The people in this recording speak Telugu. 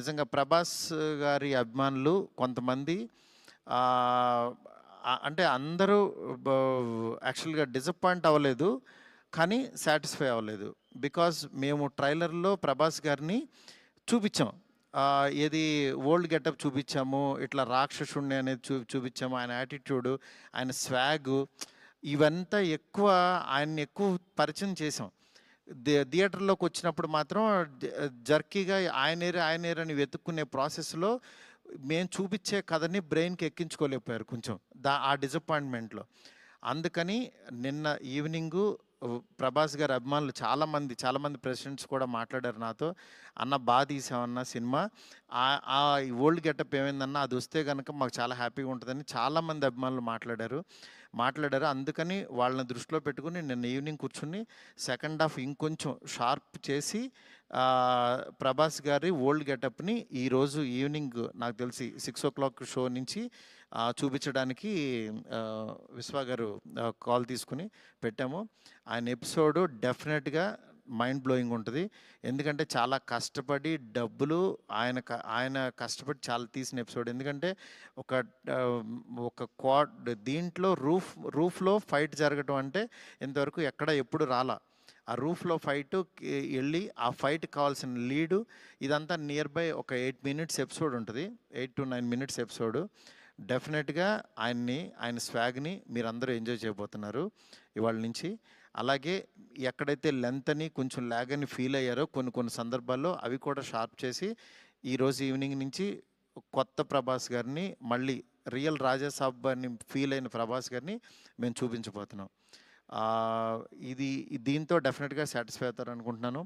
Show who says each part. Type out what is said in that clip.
Speaker 1: నిజంగా 'ప్రభాస్' గారి అభిమానులు కొంతమంది ఆహ్, అంటే అందరూ బ యాక్చువల్‌గా డిసప్పాయింట్ అవ్వలేదు. కానీ సాటిస్ఫై అవ్వలేదు. బికాజ్ మేము ట్రైలర్‌లో 'ప్రభాస్' గారిని చూపిచ్చాం. ఏది ఓల్డ్ గెటప్ చూపిచ్చాము. ఇట్లా రాక్షసుడిని అనేది చూపిచ్చాము. ఆయన యాటిట్యూడు, ఆయన స్వాగు ఇవంతా ఆయన్ని ఎక్కువ పరిచయం చేసాం. థియేటర్‌లోకి వచ్చినప్పుడు మాత్రం జర్కీగా ఆయనేరు అని వెతుక్కునే ప్రాసెస్‌లో మేము చూపిచ్చే కథని బ్రెయిన్‌కి ఎక్కించుకోలేకపోయారు కొంచెం. ఆ డిసప్పాయింట్‌మెంట్‌లో. అందుకని నిన్న ఈవినింగు 'ప్రభాస్' గారి అభిమానులు చాలామంది ప్రెసిడెంట్స్ కూడా మాట్లాడారు నాతో. "అన్న తీసావన్న సినిమా. ఆ ఓల్డ్ గెటప్ ఏమైందన్నా అదొస్తే గనక మాకు చాలా హ్యాపీగా ఉంటదని" చాలామంది అభిమానులు మాట్లాడారు. అందుకని వాళ్ళని దృష్టిలో పెట్టుకొని నిన్న ఈవినింగ్ కూర్చొని సెకండ్ హాఫ్ ఇంకొంచెం షార్ప్ చేసి 'ప్రభాస్' గారి ఓల్డ్ గెటప్‌ని ఈరోజు ఈవినింగ్ నాకు తెలిసి 6:00 షో నుంచి చూపించడానికి విశ్వ గారు కాల్ తీసుకుని పెట్టాము. ఆయన ఎపిసోడు డెఫినెట్‌గా మైండ్ బ్లోయింగ్ ఉంటుంది. ఎందుకంటే చాలా కష్టపడి ఆయన కష్టపడి చాలా తీసిన ఎపిసోడ్. ఎందుకంటే ఒక దీంట్లో రూఫ్‌లో ఫైట్ జరగటం అంటే ఇంతవరకు ఎప్పుడు రాలా. ఆ రూఫ్‌లో వెళ్ళి ఆ ఫైట్‌కి కావాల్సిన లీడు ఇదంతా నియర్ బై ఒక 8 మినిట్స్ ఎపిసోడ్ ఉంటుంది. 8-9 మినిట్స్ ఎపిసోడు. డెఫినెట్‌గా ఆయన స్వాగ్‌ని మీరందరూ ఎంజాయ్ చేయబోతున్నారు ఇవాళ నుంచి. అలాగే ఎక్కడైతే లెంత్ అని కొంచెం ల్యాగ్ అని ఫీల్ అయ్యారో కొన్ని సందర్భాల్లో అవి కూడా షార్ప్ చేసి ఈరోజు ఈవినింగ్ నుంచి కొత్త 'ప్రభాస్' గారిని మళ్ళీ రియల్ రాజాసాబ్ అని ఫీల్ అయిన 'ప్రభాస్' గారిని మేము చూపించబోతున్నాం. దీంతో డెఫినెట్‌గా సాటిస్ఫై అవుతారనుకుంటున్నాను.